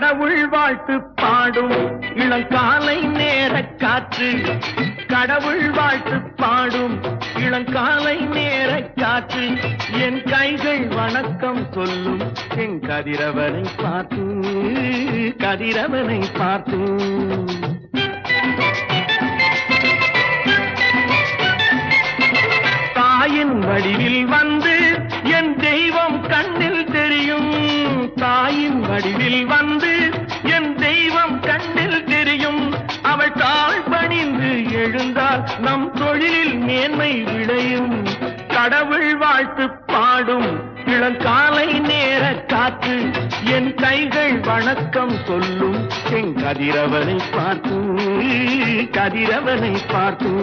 கடவுள் வாழ்த்து பாடும் இளங்காலை நேர காற்று, கடவுள் வாழ்த்து பாடும் இளங்காலை நேர காற்று, என் கைகள் வணக்கம் சொல்லும் என் கதிரவனை பார்த்து, கதிரவனை பார்த்து. தாயின் வடிவில் வந்து என் தெய்வம் கண்ணில் தெரியும், தாயின் வடிவில் வந்து என் தெய்வம் கண்ணில் தெரியும். அவள் தாழ் பணிந்து எழுந்தால் நம் தொழிலில் மேன்மை விளையும். கடவுள் வாழ்த்து பாடும் இளங்காலை நேர காற்று, என் கைகள் வணக்கம் சொல்லும் என் கதிரவனை பார்த்து, கதிரவனை பார்த்து.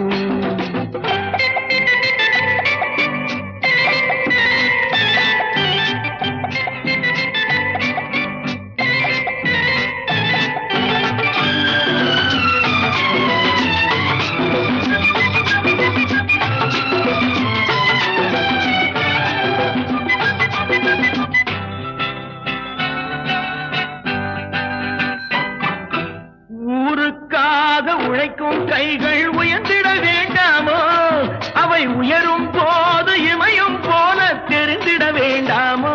உழைக்கும் கைகள் உயர்ந்திட வேண்டாமோ, அவை உயரும் போது இமயம் போல தெரிந்திட வேண்டாமோ.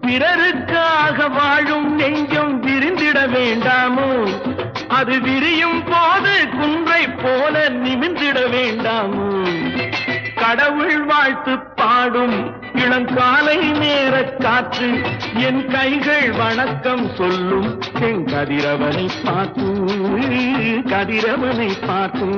பிறருக்காக வாழும் நெஞ்சம் விரிந்திட வேண்டாமோ, அது விரியும் போது குன்றை போல நிமிர்ந்திட வேண்டாமோ. கடவுள் வாழ்த்து பாடும் இளங்காலை நேர காற்று, என் கைகள் வணக்கம் சொல்லும் என் கதிரவனை பார்த்து, கதிரவனை பார்த்து.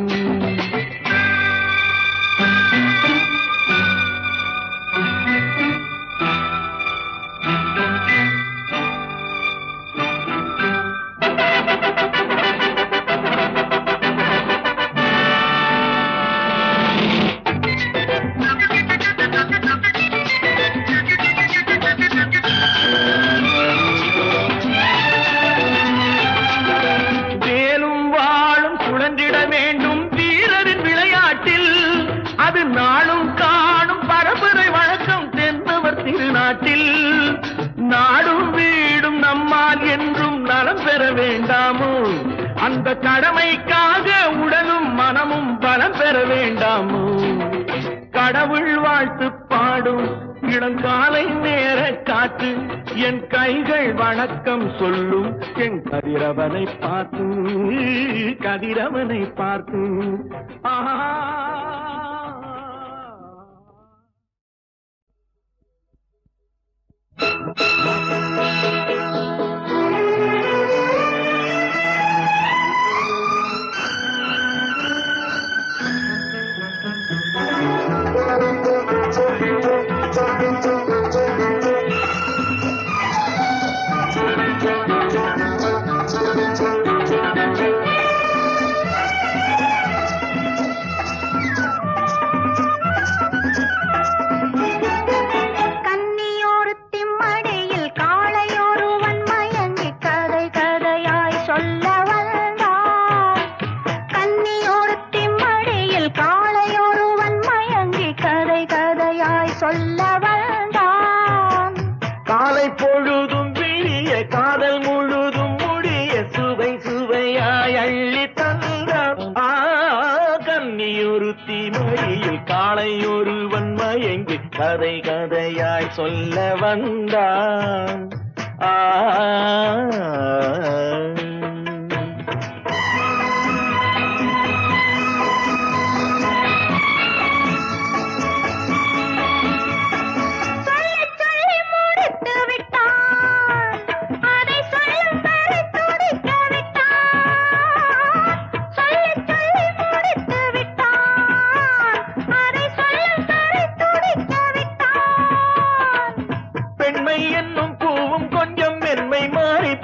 நாளும் காணும் பரம்பரை வழக்கம் தென்னவர் திருநாட்டில், நாடும் வீடும் நம்மால் என்றும் நலம் பெற வேண்டாமோ, அந்த கடமைக்காக உடலும் மனமும் பலம் பெற வேண்டாமோ. கடவுள் வாழ்த்து பாடும் இளங்காலை நேர காற்று, என் கைகள் வணக்கம் சொல்லும் என் கதிரவனை பார்த்து, கதிரவனை பார்த்து. ஆஹா. காலை பொழுதும் விழிய காதல் முழுதும் முடிய சுவை சுவையாய் அள்ளி தந்தார். கன்னியொருத்தி மொழியில் காளை ஒருவன் மயங்கி கதை கதையாய் சொல்ல வந்தான்.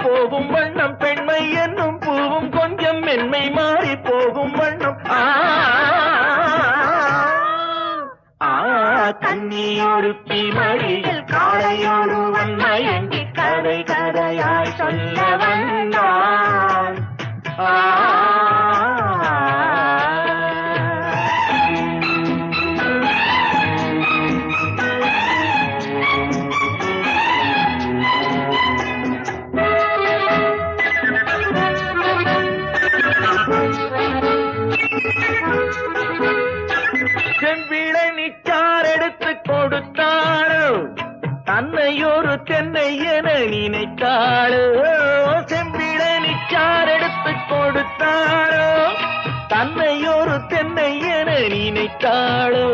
போகும் வண்ணம் பெண்மை என்னும் பூவும் கொஞ்சம் மென்மை மாறி போகும் வண்ணம். கன்னியொருத்தி மடியில் காளையொருவன் மயங்கி கதை கதையாய் சொல்ல வந்தான். செம்பிழனிச்சார் எடுத்து கொடுத்தாளோ தன்னை ஒரு தென்னை என நினைத்தாளோ செம்பிழனிச்சார் எடுத்து கொடுத்தாளோ தன்னை ஒரு தென்னை என நினைத்தாளோ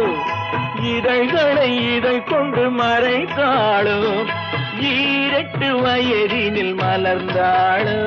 இதழ்களை இதழ் கொண்டு மறைத்தாளோ 8 வயதினில் மலர்ந்தாளோ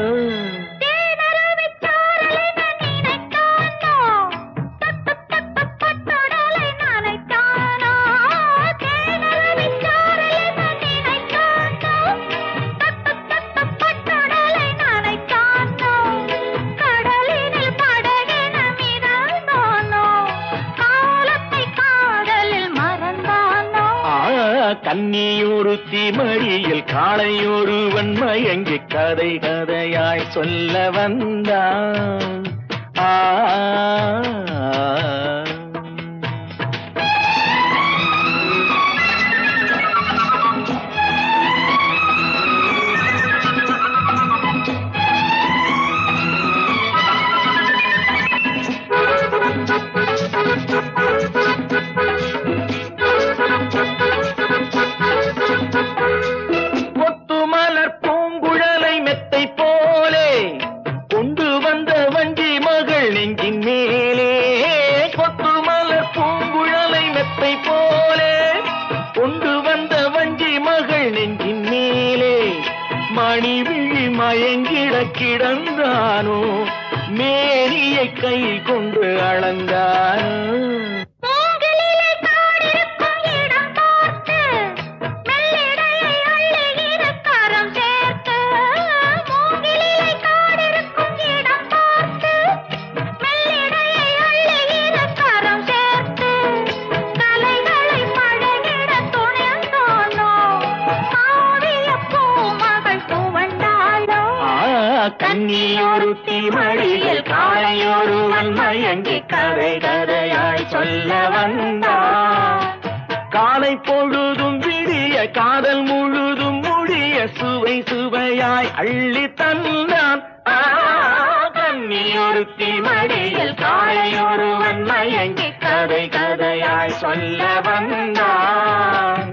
கன்னியொருத்தி மடியில் காளையொருவன் மயங்கி கதை கதையாய் சொல்ல வந்தான் கிடந்தானோ மேரியை கை கொண்டு அளந்தானோ கன்னியொருத்தி மடியில் காளையொருவன் மயங்கி கதை கதையாய் சொல்ல வந்தான் காலை பொழுதும் விடிய காதல் முழுதும் முடிய சுவை சுவையாய் அள்ளி தந்தான் கன்னியொருத்தி மடியில் காளையொருவன் மயங்கி கதை கதையாய் சொல்ல வந்தான்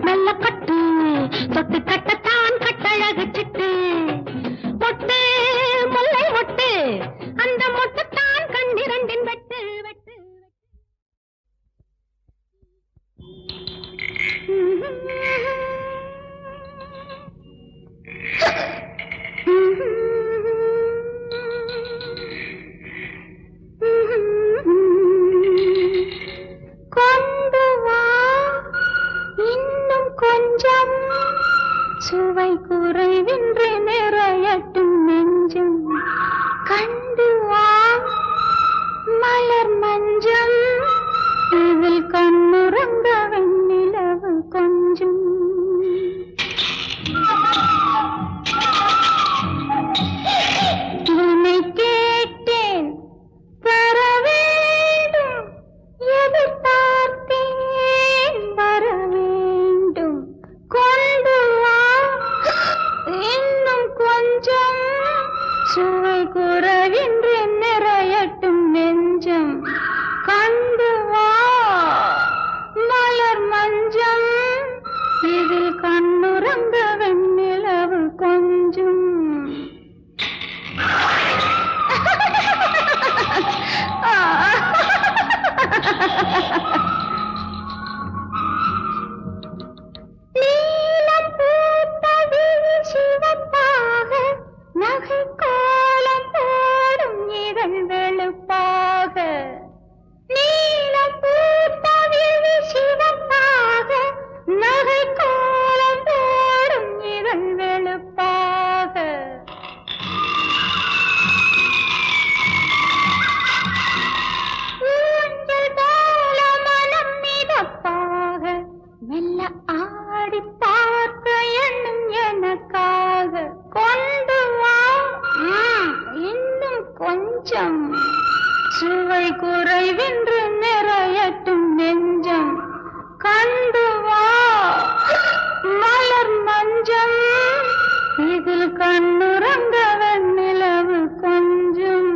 மெல்ல கட்டு தொட்டு கட்டத்தான் கட்டழகு சிட்டு மொட்டு முல்லை மொட்டு அந்த மொட்டுத்தான் கண்ணிரண்டின் வெட்டு வெட்டு கொண்டு வா இன்னும் கொஞ்சம் சுவை குறைவின்றி நிறையட்டும் நெஞ்சம் கண்டு வா மலர் மஞ்சம் இதில் கண்ணுறங்க வெண்ணிலவு கொஞ்சம் என்னை கேட்டேன் தர வேண்டும் எதிர்பார்த்தேன் வர வேண்டும் கொண்டு வா இன்னும் கொஞ்சம் சுவை குறைவின்றி நிறையட்டும் நெஞ்சம் கண்டு வா மலர் மஞ்சம் இதில் கண்ணுறங்க வெண்ணிலவு கொஞ்சம் நீலம் பூத்த விழி சிவப்பாக நகை கோலம் போடும் இதழ் வெளுப்பாக நீலம் பூத்த விழி சிவப்பாக நகை கோலம் போடும் இதழ் வெளுப்பாக ஊஞ்சல் போல மனம் மிதப்பாக மெல்ல ஆடி பார்க்க எண்ணும் எனக்காக கொண்டு வா இன்னும் கொஞ்சம் சுவை குறைவின்று நிறையட்டும் நெஞ்சம் கண்டு வா மலர் மஞ்சம் இதில் கண்ணுறங்க வெண்ணிலவு கொஞ்சம்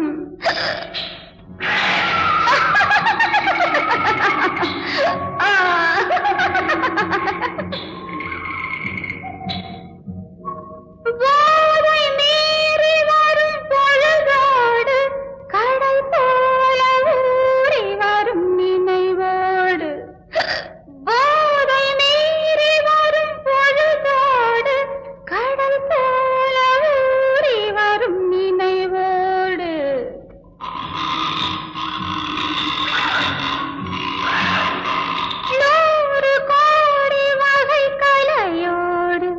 போதை மீறி வரும் பொழுதோடு கடல் போல ஊறி வரும் நினைவோடு போதை மீறி வரும் பொழுதோடு கடல் போல ஊறி வரும் நினைவோடு நூறு கோடி வகை கலையோடு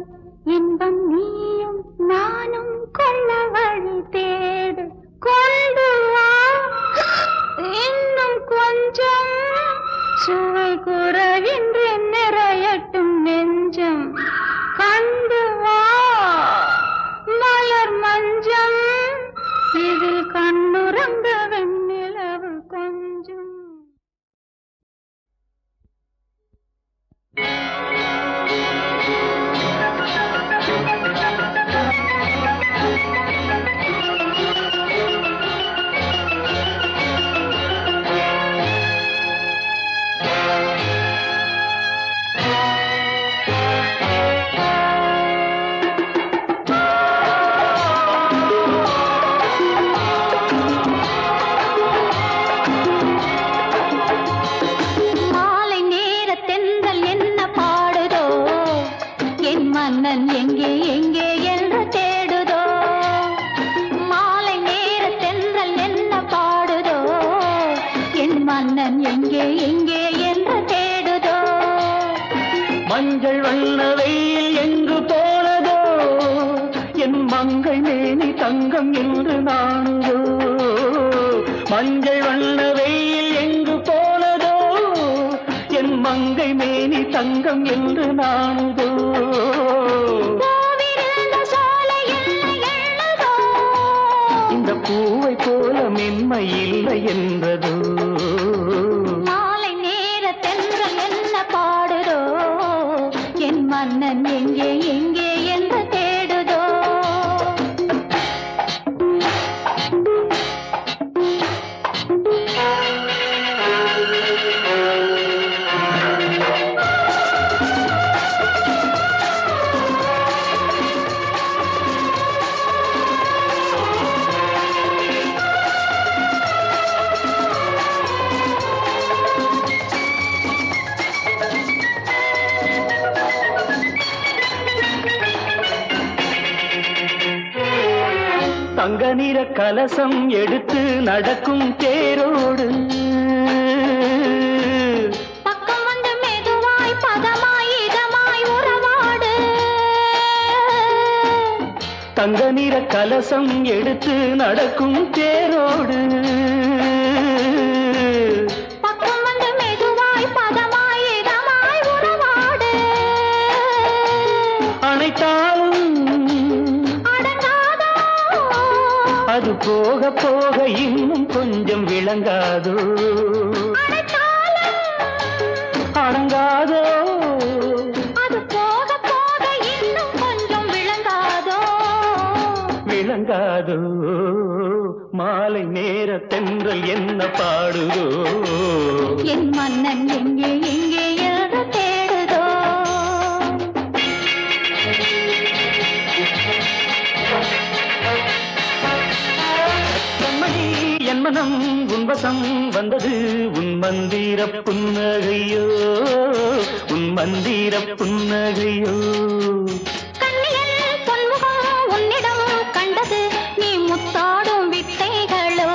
இன்பம் நீயும் நானும் கொள்ள வழி தேடு கொண்டு வா இன்னும் கொஞ்சம் சுவை குறைவின்றி நிறையட்டும் நெஞ்சம் கண்டு வா மலர் மஞ்சம் இதில் கண்ணுறங்க வெண்ணிலவு கொஞ்சம் மாலை நேர தென்றல் என்ன பாடுதோ என் மன்னன் எங்கே எங்கே என்று தேடுதோ மாலை நேர தென்றல் என்ன பாடுதோ என் மன்னன் எங்கே எங்கே என்று தேடுதோ மஞ்சள் வண்ண வெயில் எங்கு போனதோ என் மங்கை மேனி தங்கம் என்று நானுதோ மஞ்சள் வண்ண வெயில் எங்கு போனதோ என் மங்கை மேனி தங்கம் என்று நானுதோ இந்த பூவை போல மென்மை இல்லை என்றதோ மாலை நேர தென்றல் என்ன பாடுதோ என் மன்னன் எங்கே எங்கே என்று தேடுதோ தங்க நிற கலசம் எடுத்து நடக்கும் தேரோடு பக்கம் வந்து மெதுவாய் பதமாய் இதமாய் உறவாடு. தங்க நிற கலசம் எடுத்து நடக்கும் தேரோடு பக்கம் வந்து மெதுவாய் பதமாய் இதமாய் உறவாடு. அனைத்தாலும் அடங்காதோ அது போக போக இன்னும் கொஞ்சம் விளங்காதோ. அடைத்தாலும் அடங்காதோ அது போக போக இன்னும் கொஞ்சம் விளங்காதோ. விளங்காதோ. மாலை நேர தென்றல் என்ன பாடுதோ. என் மன்னன் எங்கே எங்கே என்று தேடுதோ. கண்மணி என் மனம் உன்வசம் வந்தது உன் மந்திர புன்னகையோ உன் மந்திர புன்னகையோ. கண்ணியல் பொன்முகம் உன்னிடம் கண்டது நீ முத்தாடும் வித்தைகளோ.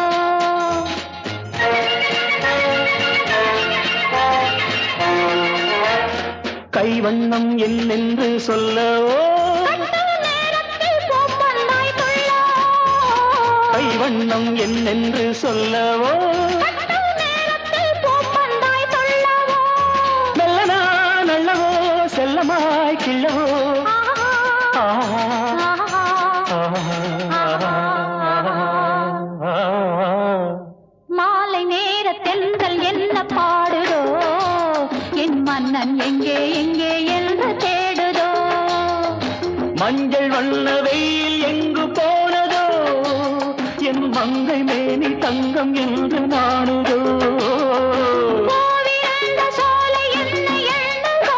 கைவண்ணம் என்னென்று சொல்லவோ. கண்ட நேரத்தில் பூப்பந்தாய் துள்ளோ. கைவண்ணம் என்னென்று சொல்லவோ. கண்ட நேரத்தில் பூப்பந்தாய் துள்ளவோ. மெல்லனா நல்லவோ செல்லமாய் கிள்ளவோ. ஆஹா, ஆஹா. மாலை நேர தென்றல் என்ன பாடுதோ. என் மன்னன் எங்கே எங்கே என்று தேடுதோ. மஞ்சள் வண்ண வெயில் எங்கு போனதோ என் மங்கை மேனி தங்கம் என்று நாடுதோ. பூவிருந்த சோலை என்ன எண்ணுதோ.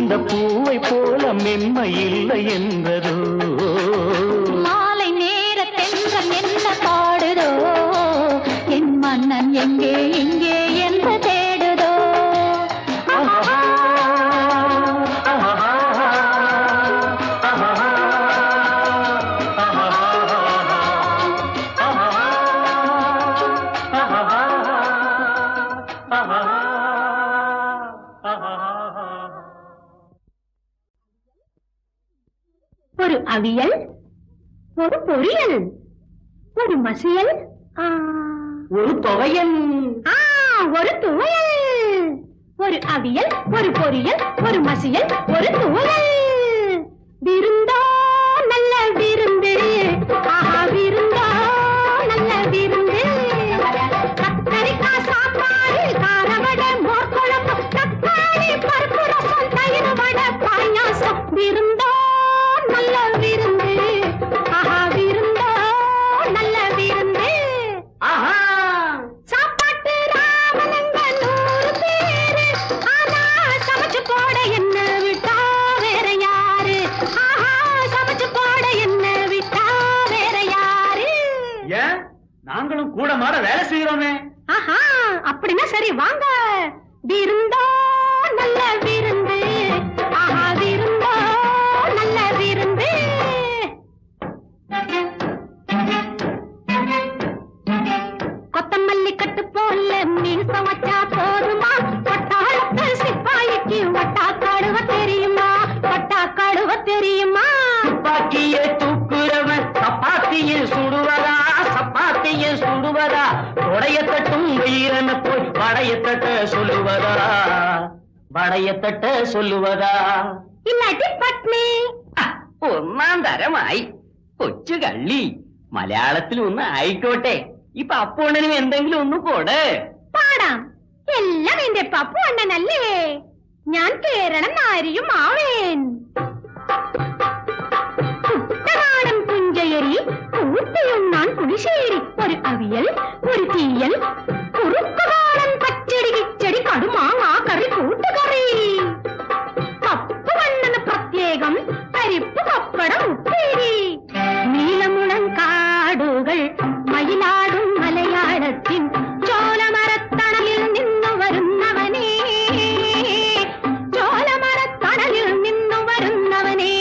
இந்த பூவை போல மென்மை இல்லை என்றதோ. மாலை நேர தென்றல் என்ன பாடுதோ. என் மன்னன் எங்கே எங்கே என்று தேடுதோ. ஆஹா, ஆஹா, ஆஹா, ஒரு அவியல், ஒரு பொரியல், ஒரு மசியல், ஒரு துவையல், ஒரு துவையல். ஒரு அவியல், ஒரு பொரியல், ஒரு மசியல், ஒரு துவையல். விருந்தோ நல்ல விருந்து. ஆஹா, விருந்தோ நல்ல விருந்து. கத்தரிக்காய் சாப்பாடு, காரவடை, மோர் குழம்பு, தக்காளி பருப்பு ரசம், தயிர் வடை, பாயாசம். விருந்தோ நல்ல விருந்து. ஆஹா, விருந்தோ நல்ல விருந்து. ஆஹா, சாப்பாட்டு ராமனங்க 100 பேரு. ஆனா சமைச்சு போட என்ன விட்டா வேற யாரு. ஆஹா, சமைச்சு போட என்ன விட்டா வேற யாரு. ஏன் நாங்களும் கூட மாட வேலை செய்யறோமே. ஆஹா, அப்படின்னா சரி வாங்க. விருந்தோ நல்ல விருந்து. ஆஹா, விருந்தோ நல்ல விருந்து. கொத்தமல்லி கட்டு போல மீச வச்சா போதுமா. பட்டாளத்து சிப்பாய்க்கு வட்டா கழுவ தெரியுமா. வட்டா கழுவ தெரியுமா. துப்பாக்கியை தூக்குறவன் சப்பாத்தியில் சுடுவதா. சப்பாத்தியில் சுடுவதா. உடைய தட்டும் வீரன போய் வடைய தட்ட சொல்லுவதா. வடைய தட்ட சொல்லுவதா. ഇല്ലാട്ടി പത്നി. ഒന്നാം തരമായി കൊച്ചു കള്ളി. മലയാളത്തിൽ ഒന്ന് ആയിക്കോട്ടെ. ഈ പപ്പുണ്ണനും എന്തെങ്കിലും ഒന്ന് കൊട്. പാടാം. എല്ലാം എന്റെ പപ്പു അണ്ണനല്ലേ. ഞാൻ കേരള നാരിയും ആവേൻ. കുട്ടനാടൻ പുഞ്ചയരി കൂട്ടിയുണ്ണാൻ പുളിശ്ശേരി. ഒരു അവിയൽ, ഒരു തീയൽ, കുറുക്കുകാളൻ പച്ചടി കിച്ചടി കടുമാങ്ങ കറി കൂട്ടുകറി. പപ്പുവണ്ണന് പ്രത്യേകം പരിപ്പ് പപ്പടം ഉപ്പേരി. നീലമുളം കാടുകൾ മയിലാടും മലയാളത്തിൻ ചോലമരത്തണലിൽ നിന്നു വരുന്നവനേ. ചോലമരത്തണലിൽ നിന്നു വരുന്നവനേ.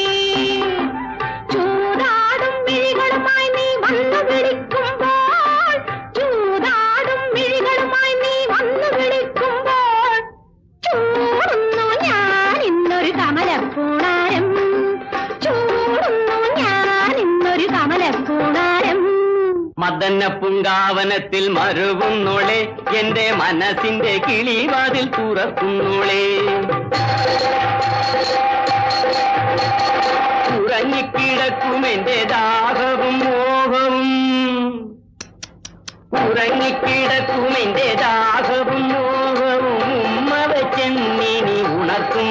ചൂടാടും വിഴികളുമായി നീ കമലപ്പൂണാരം ചൂടുന്നു ഞാൻ ഇന്നൊരു കമലപ്പൂണാരം. മദന പുങ്കാവനത്തിൽ മറുകുന്നോളെ എന്റെ മനസ്സിന്റെ കിളിവാതിൽ തുറക്കുന്നോളെ. ഉറങ്ങിക്കിടക്കും എന്റെ ദാഹവും മോഹവും, ഉറങ്ങിക്കിടക്കും എന്റെ ദാഹവും മോഹവും ഉമ്മ വെച്ചെന്നിനി ഉണർത്തും,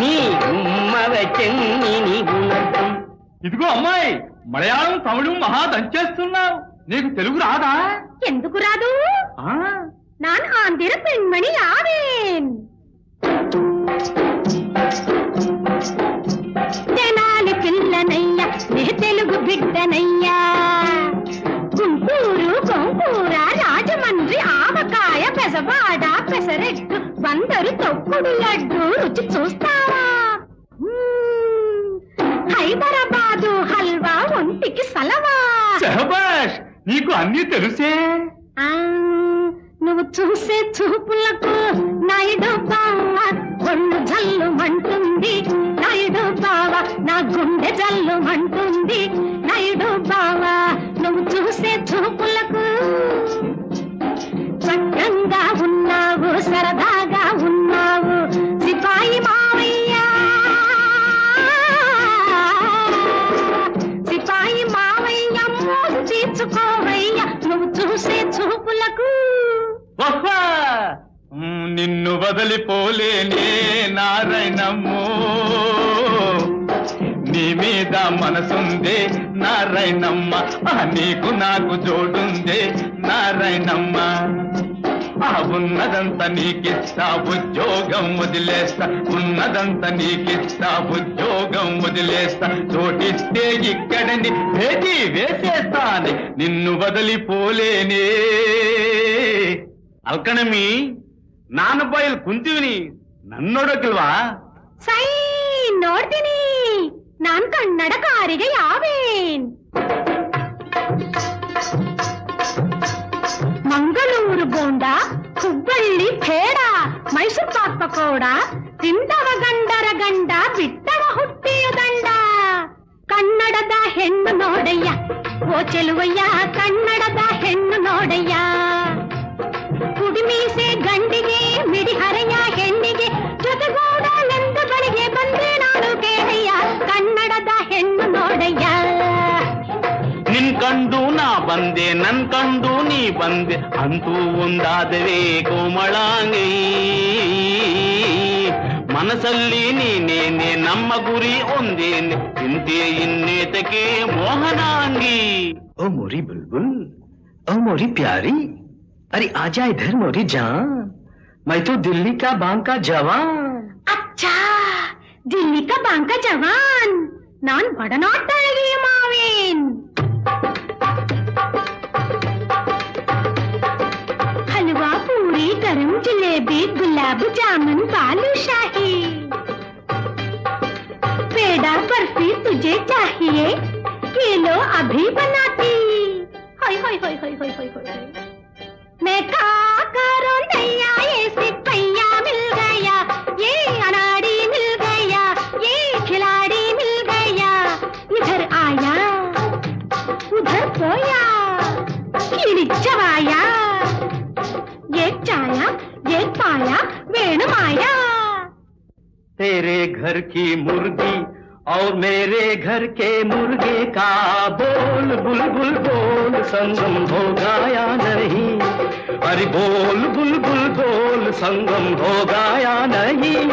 നീ ഉമ്മ വെച്ചെന്നിനി ഉണർത്തും. ఇదిగో అమ్మాయి, మలయాళం తమిళం మహా దంచేస్తున్నావు, నీకు తెలుగు రాదా? ఎందుకు రాదు? నాన్ ఆంధ్ర పెண்మణి ఆవేన్. జనాలి పిల్లనయ్యా, నే తెలుగు బిడ్డనయ్యా. గుంటూరు గోంగూర, రాజమండ్రి ఆవకాయ, పెసవాడ పెసరెట్టు, బందరు తొక్కుడు లడ్డు రుచి చూస్తావా? హైదరాబాదు హల్వా ఒంటికి సలవా. శహబాష్, నీకు అన్నీ తెలుసే. నువ్వు చూసే చూపులకు నాయుడు బావ ఒళ్ళు జల్లుమంటుంది, నాయుడు బావ నా గుండె జల్లుమంటుంది. నాయుడు బావ నువ్వు చూసే చూపులకు చక్కగా ఉన్నావు, సరదాగా ఉన్నావు సిపాయి మావయ్య, సిపాయి మావయ్య మోసు తీర్చుకోవయ్యా నువ్వు చూసే చూపులకు. నిన్ను వదిలిపోలేనే నారాయణమ్మో, నీ మీద మనసుందే నారాయణమ్మ, నీకు నాకు జోడుందే నారాయణమ్మ. ఉన్నదంతా నీకిస్తా, ఉద్యోగం వదిలేస్తా, ఉన్నదంతా నీకిస్తా, ఉద్యోగం వదిలేస్తా, చోటిస్తే ఇక్కడని భేటీ వేసేస్తాను, నిన్ను వదిలిపోలేనే. ಅಲ್ಕಣಮಿ, ನಾನು ಬಾಯಲ್ಲಿ ಕುಂತೀವಿನಿ, ನನ್ನೋಡಕ್ಕಿಲ್ವಾ? ಸೈ ನೋಡ್ತೀನಿ, ನಾನ್ ಕನ್ನಡಕಾರಿಗೆ ಯಾವೇನ್. ಮಂಗಳೂರು ಬೋಂಡ, ಹುಬ್ಬಳ್ಳಿ ಪೇಡ, ಮೈಸೂರು ಪಾಕ್ ಪಕೋಡ, ತಿಂದವ ಗಂಡರ ಗಂಡ, ಬಿಟ್ಟವ ಹುಟ್ಟಿಯ ದಂಡ. ಕನ್ನಡದ ಹೆಣ್ಣು ನೋಡಯ್ಯ ಓ ಚೆಲುವಯ್ಯ, ಕನ್ನಡದ ಹೆಣ್ಣು ನೋಡಯ್ಯ. ಕುಡಿಮೀಸೆ ಗಂಡಿಗೆ ಮಿಡಿಹರೆಯ ಹೆಣ್ಣಿಗೆ ಜೊತೆಗೂಡಲೆಂದು ಬಳಿಗೆ ಬಂದೆ ನಾನು ಕೇಳಯ್ಯ, ಕನ್ನಡದ ಹೆಣ್ಣು ನೋಡಯ್ಯ. ನಿನ್ ಕಂಡು ನಾ ಬಂದೆ, ನನ್ ಕಂಡು ನೀ ಬಂದೆ, ಅಂತೂ ಒಂದಾದವೇ ಕೋಮಳಾಂಗಿ. ಮನಸ್ಸಲ್ಲಿ ನೀನೇನೆ, ನಮ್ಮ ಗುರಿ ಒಂದೇನೆ, ಚಿಂತೆ ಇನ್ನೇತಕ್ಕೆ ಮೋಹನಾಂಗಿ. ओ मोरी बुलबुल, ओ मोरी प्यारी, अरे आजा इधर मोरी जान, मैं तो दिल्ली का बांग का जवान. अच्छा, दिल्ली का बांग का जवान, नान बड़नाटळगी मावेन. हलवा पूरी गरम जलेबी गुलाब जामुन बालूशाही, पेड़ा बर्फी तुझे चाहिए, ये लो अभी बनाती. होय होय होय होय होय होय होय. मैं क्या करूं नैया, ये सिपैया मिल गया, ये अनाड़ी मिल गया, ये खिलाड़ी मिल गया. इधर आया उधर पोया, किड़िचवाया, ये चाया ये पाया वेणु माया. तेरे घर की मुर्गी और मेरे घर के मुर्गे का बोल बुलबुल बोल, संगम होगा या नहीं? अरे बोल बुलबुल बोल, संगम होगा या नहीं?